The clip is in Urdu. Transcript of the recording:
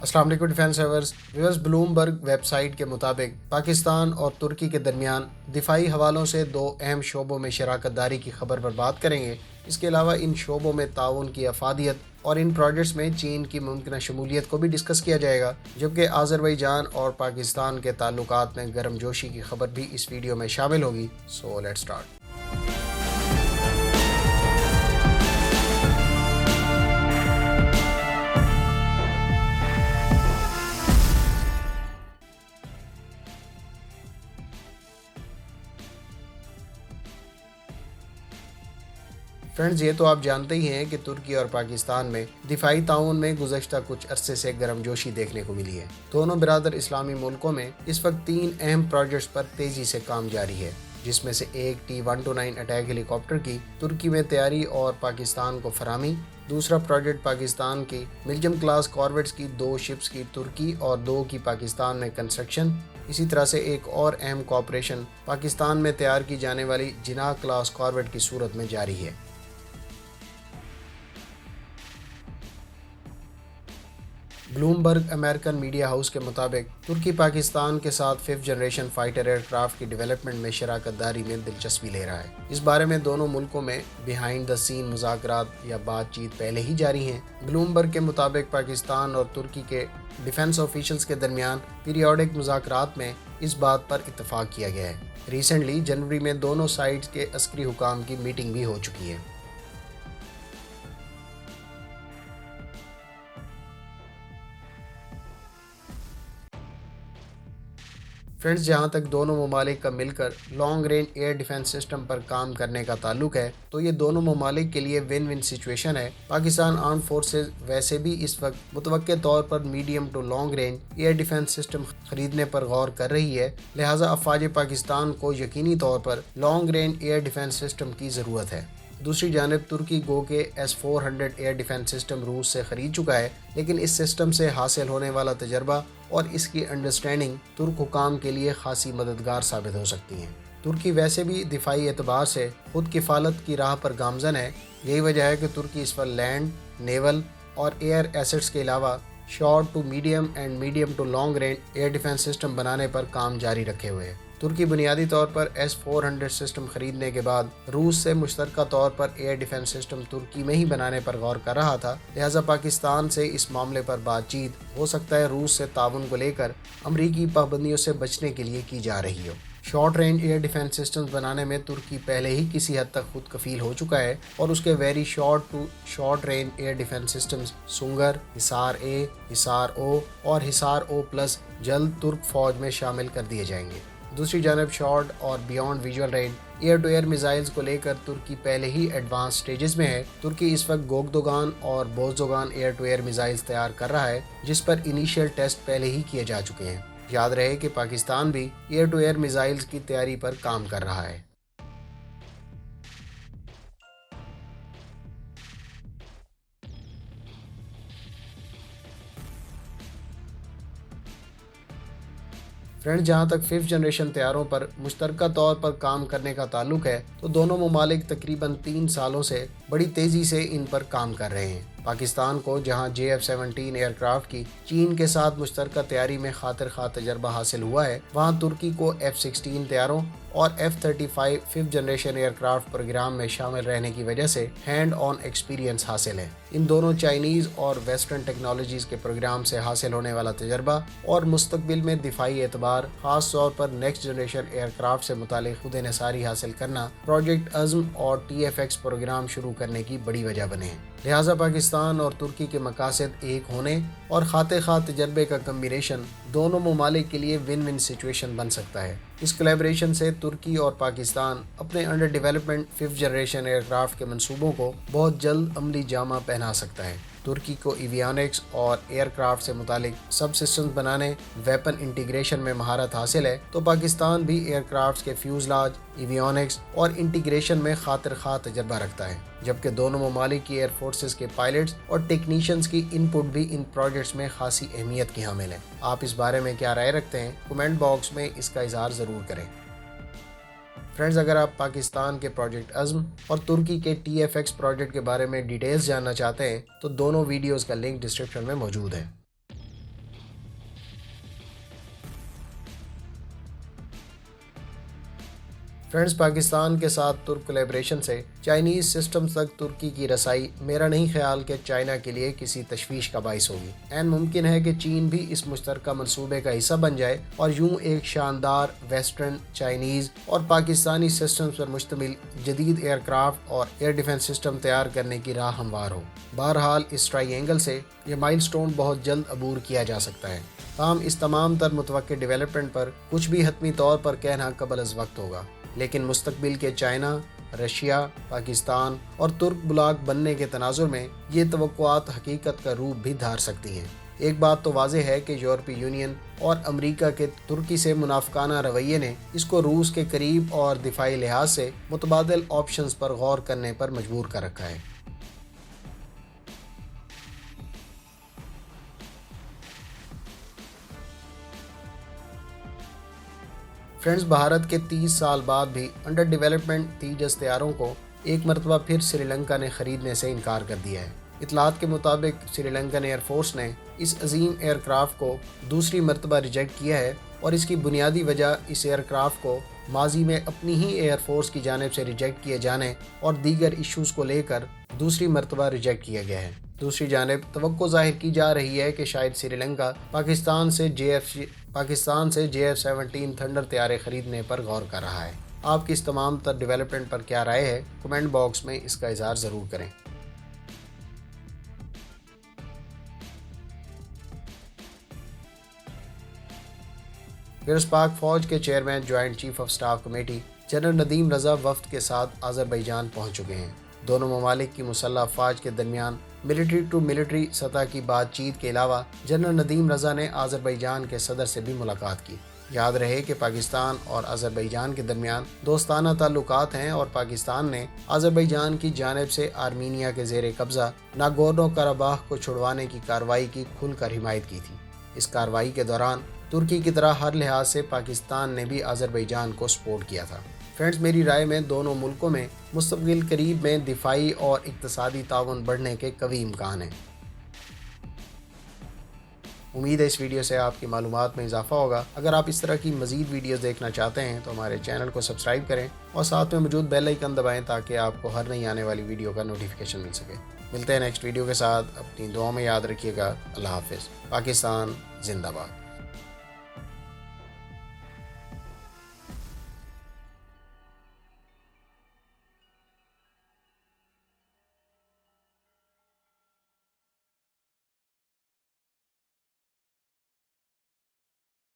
السلام علیکم defence viewers Bloomberg website کے مطابق پاکستان اور ترکی کے درمیان دفاعی حوالوں سے دو اہم شعبوں میں شراکت داری کی خبر پر بات کریں گے۔ اس کے علاوہ ان شعبوں میں تعاون کی افادیت اور ان پروجیکٹس میں چین کی ممکنہ شمولیت کو بھی ڈسکس کیا جائے گا، جبکہ آذربائیجان اور پاکستان کے تعلقات میں گرم جوشی کی خبر بھی اس ویڈیو میں شامل ہوگی۔ So let's start. فرینڈز، یہ تو آپ جانتے ہی ہیں کہ ترکی اور پاکستان میں دفاعی تعاون میں گزشتہ کچھ عرصے سے گرم جوشی دیکھنے کو ملی ہے۔ دونوں برادر اسلامی ملکوں میں اس وقت 3 اہم پروجیکٹس پر تیزی سے کام جاری ہے، جس میں سے ایک T-129 اٹیک ہیلی کاپٹر کی ترکی میں تیاری اور پاکستان کو فراہمی، دوسرا پروجیکٹ پاکستان کی ملجم کلاس کارویٹس کی 2 شپس کی ترکی اور 2 کی پاکستان میں کنسٹرکشن۔ اسی طرح سے ایک اور اہم کوآپریشن پاکستان میں تیار کی جانے والی جناح کلاس کارویٹ کی صورت میں جاری ہے۔ بلومبرگ امریکن میڈیا ہاؤس کے مطابق ترکی پاکستان کے ساتھ 5th generation fighter aircraft کی ڈیولپمنٹ میں شراکت داری میں دلچسپی لے رہا ہے۔ اس بارے میں دونوں ملکوں میں بیہائنڈ دا سین مذاکرات یا بات چیت پہلے ہی جاری ہیں۔ بلومبرگ کے مطابق پاکستان اور ترکی کے ڈیفنس آفیشلز کے درمیان پیریوڈک مذاکرات میں اس بات پر اتفاق کیا گیا ہے۔ ریسنٹلی جنوری میں دونوں سائڈز کے عسکری حکام کی میٹنگ بھی ہو چکی ہے۔ فرینڈز، جہاں تک دونوں ممالک کا مل کر long range air defence system پر کام کرنے کا تعلق ہے تو یہ دونوں ممالک کے لیے ون ون سچویشن ہے۔ پاکستان آرم فورسز ویسے بھی اس وقت متوقع طور پر medium to long range air defence system خریدنے پر غور کر رہی ہے، لہٰذا افواج پاکستان کو یقینی طور پر long range air defence system کی ضرورت ہے۔ دوسری جانب ترکی گو کے S-400 ایئر ڈیفنس سسٹم روس سے خرید چکا ہے، لیکن اس سسٹم سے حاصل ہونے والا تجربہ اور اس کی انڈرسٹینڈنگ ترک حکام کے لیے خاصی مددگار ثابت ہو سکتی ہیں۔ ترکی ویسے بھی دفاعی اعتبار سے خود کفالت کی راہ پر گامزن ہے، یہی وجہ ہے کہ ترکی اس پر لینڈ، نیول اور ایئر ایسٹس کے علاوہ short to medium and medium to long range air defence system بنانے پر کام جاری رکھے ہوئے ہے۔ ترکی بنیادی طور پر S-400 سسٹم خریدنے کے بعد روس سے مشترکہ طور پر ایئر ڈیفنس سسٹم ترکی میں ہی بنانے پر غور کر رہا تھا، لہٰذا پاکستان سے اس معاملے پر بات چیت ہو سکتا ہے روس سے تعاون کو لے کر امریکی پابندیوں سے بچنے کے لیے کی جا رہی ہو۔ Short range air defence systems بنانے میں ترکی پہلے ہی کسی حد تک خود کفیل ہو چکا ہے اور اس کے very short to short range air defence systems سنگر، حصار اے، حصار او اور حصار او پلس جلد ترک فوج میں شامل کر دیے جائیں گے۔ دوسری جانب شارٹ اور beyond visual range air to air missiles کو لے کر ترکی پہلے ہی ایڈوانس سٹیجز میں ہے۔ ترکی اس وقت گوگدوگان اور بوزدوگان ایئر ٹو ایئر میزائلز تیار کر رہا ہے، جس پر انیشیل ٹیسٹ پہلے ہی کیے جا چکے ہیں۔ یاد رہے کہ پاکستان بھی ایئر ٹو ایئر میزائلز کی تیاری پر کام کر رہا ہے۔ فرینڈ، جہاں تک 5th جنریشن طیاروں پر مشترکہ طور پر کام کرنے کا تعلق ہے تو دونوں ممالک تقریباً 3 سالوں سے بڑی تیزی سے ان پر کام کر رہے ہیں۔ پاکستان کو جہاں JF-17 ایئر کرافٹ کی چین کے ساتھ مشترکہ تیاری میں خاطر خواہ تجربہ حاصل ہوا ہے، وہاں ترکی کو F-16 طیاروں اور F-35 5th generation year craft programme میں شامل رہنے کی وجہ سے ہینڈ آن ایکسپیرینس حاصل ہے۔ ان دونوں چائنیز اور ویسٹرن ٹیکنالوجیز کے پروگرام سے حاصل ہونے والا تجربہ اور مستقبل میں دفاعی اعتبار خاص طور پر نیکسٹ جنریشن ایئر کرافٹ سے متعلق خود انحصاری حاصل کرنا پروجیکٹ عزم اور TFX پروگرام شروع کرنے کی بڑی وجہ بنے ہیں۔ لہٰذا پاکستان اور ترکی کے مقاصد ایک ہونے اور خاطر خواہ تجربے کا کمبینیشن دونوں ممالک کے لیے ون ون سچویشن بن سکتا ہے۔ اس کولیبریشن سے ترکی اور پاکستان اپنے under development 5th generation aircraft کے منصوبوں کو بہت جلد عملی جامہ پہنا سکتا ہے۔ ترکی کو ایویونکس اور ایئر کرافٹ سے متعلق سب سسٹمز بنانے، ویپن انٹیگریشن میں مہارت حاصل ہے تو پاکستان بھی ایئر کرافٹس کے فیوزلاج، ایویونکس اور انٹیگریشن میں خاطر خواہ تجربہ رکھتا ہے، جبکہ دونوں ممالک کی ایئر فورسز کے پائلٹس اور ٹیکنیشینز کی ان پٹ بھی ان پروجیکٹس میں خاصی اہمیت کی حامل ہے۔ آپ اس بارے میں کیا رائے رکھتے ہیں؟ کمنٹ باکس میں اس کا اظہار ضرور کریں۔ فرینڈز، اگر آپ پاکستان کے پروجیکٹ عزم اور ترکی کے TFX پروجیکٹ کے بارے میں ڈیٹیلز جاننا چاہتے ہیں تو دونوں ویڈیوز کا لنک ڈسکرپشن میں موجود ہے۔ فرینڈز، پاکستان کے ساتھ ترک کولیبریشن سے چائنیز سسٹمز تک ترکی کی رسائی میرا نہیں خیال کہ چائنا کے لیے کسی تشویش کا باعث ہوگی۔ عین ممکن ہے کہ چین بھی اس مشترکہ منصوبے کا حصہ بن جائے اور یوں ایک شاندار ویسٹرن، چائنیز اور پاکستانی سسٹمز پر مشتمل جدید ایئر کرافٹ اور ایئر ڈیفنس سسٹم تیار کرنے کی راہ ہموار ہو۔ بہرحال اس ٹرائی اینگل سے یہ مائل سٹون بہت جلد عبور کیا جا سکتا ہے، تاہم اس تمام تر متوقع ڈیولپمنٹ پر کچھ بھی حتمی طور پر کہنا قبل از وقت ہوگا، لیکن مستقبل کے چائنا، رشیا، پاکستان اور ترک بلاک بننے کے تناظر میں یہ توقعات حقیقت کا روپ بھی دھار سکتی ہیں۔ ایک بات تو واضح ہے کہ یورپی یونین اور امریکہ کے ترکی سے منافقانہ رویے نے اس کو روس کے قریب اور دفاعی لحاظ سے متبادل آپشنز پر غور کرنے پر مجبور کر رکھا ہے۔ فرینڈز، بھارت کے 30 سال بعد بھی انڈر ڈیولپمنٹ تیجس طیاروں کو ایک مرتبہ پھر سری لنکا نے خریدنے سے انکار کر دیا ہے۔ اطلاعات کے مطابق سری لنکن ایئر فورس نے اس عظیم ایئر کرافٹ کو دوسری مرتبہ ریجیکٹ کیا ہے، اور اس کی بنیادی وجہ اس ایئر کرافٹ کو ماضی میں اپنی ہی ایئر فورس کی جانب سے ریجیکٹ کیے جانے اور دیگر ایشوز کو لے کر دوسری مرتبہ ریجیکٹ کیا گیا ہے۔ دوسری جانب توقع ظاہر کی جا رہی ہے کہ شاید سری لنکا پاکستان سے JF-17 تھنڈر طیارے خریدنے پر غور کر رہا ہے۔ آپ کی اس تمام تر ڈیولپمنٹ پر کیا رائے ہے؟ کمنٹ باکس میں اس کا اظہار ضرور کریں۔ پاک فوج کے chairman joint chief of staff committee general Nadeem Raza وفد کے ساتھ آذربائیجان پہنچ چکے ہیں۔ دونوں ممالک کی مسلح افواج کے درمیان ملٹری ٹو ملٹری سطح کی بات چیت کے علاوہ جنرل ندیم رضا نے آذربائیجان کے صدر سے بھی ملاقات کی۔ یاد رہے کہ پاکستان اور آذربائیجان کے درمیان دوستانہ تعلقات ہیں، اور پاکستان نے آذربائیجان کی جانب سے آرمینیا کے زیر قبضہ ناگورنو قرباخ کو چھڑوانے کی کارروائی کی کھل کر حمایت کی تھی۔ اس کارروائی کے دوران ترکی کی طرح ہر لحاظ سے پاکستان نے بھی آذربائیجان کو سپورٹ کیا تھا۔ فرینڈز، میری رائے میں دونوں ملکوں میں مستقبل قریب میں دفاعی اور اقتصادی تعاون بڑھنے کے قوی امکان ہیں۔ امید ہے اس ویڈیو سے آپ کی معلومات میں اضافہ ہوگا۔ اگر آپ اس طرح کی مزید ویڈیوز دیکھنا چاہتے ہیں تو ہمارے چینل کو سبسکرائب کریں اور ساتھ میں موجود بیل آئیکن دبائیں تاکہ آپ کو ہر نئی آنے والی ویڈیو کا نوٹیفیکیشن مل سکے۔ ملتے ہیں نیکسٹ ویڈیو کے ساتھ، اپنی دعاؤں میں یاد رکھیے گا۔ اللہ حافظ۔ پاکستان زندہ باد۔